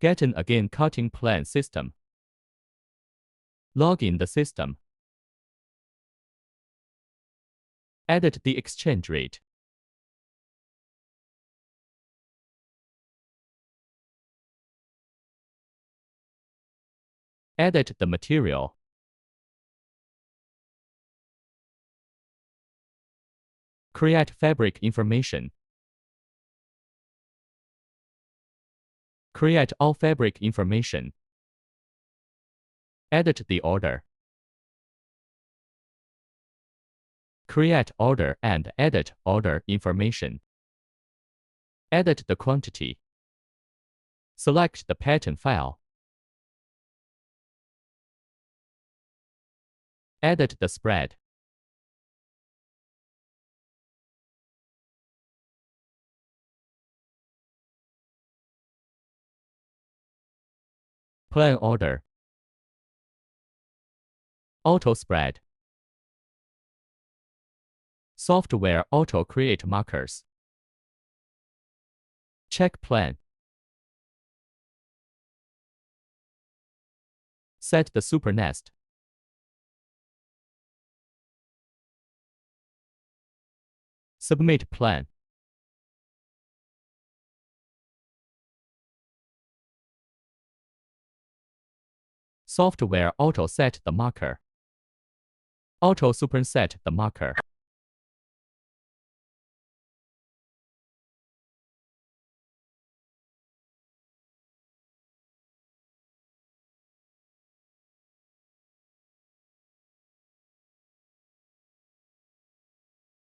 GetonAgain cutting plan system. Log in the system. Edit the exchange rate. Edit the material. Create fabric information. Create all fabric information. Edit the order. Create order and edit order information. Edit the quantity. Select the pattern file. Edit the spread. Plan order. Auto spread. Software auto create markers. Check plan. Set the SuperNest. Submit plan. Software auto set the marker. Auto superset the marker.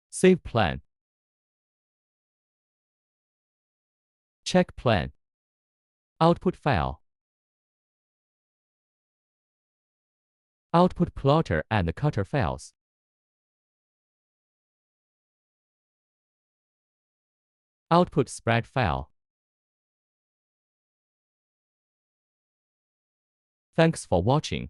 Save plan. Check plan. Output file. Output plotter and cutter files. Output spread file. Thanks for watching.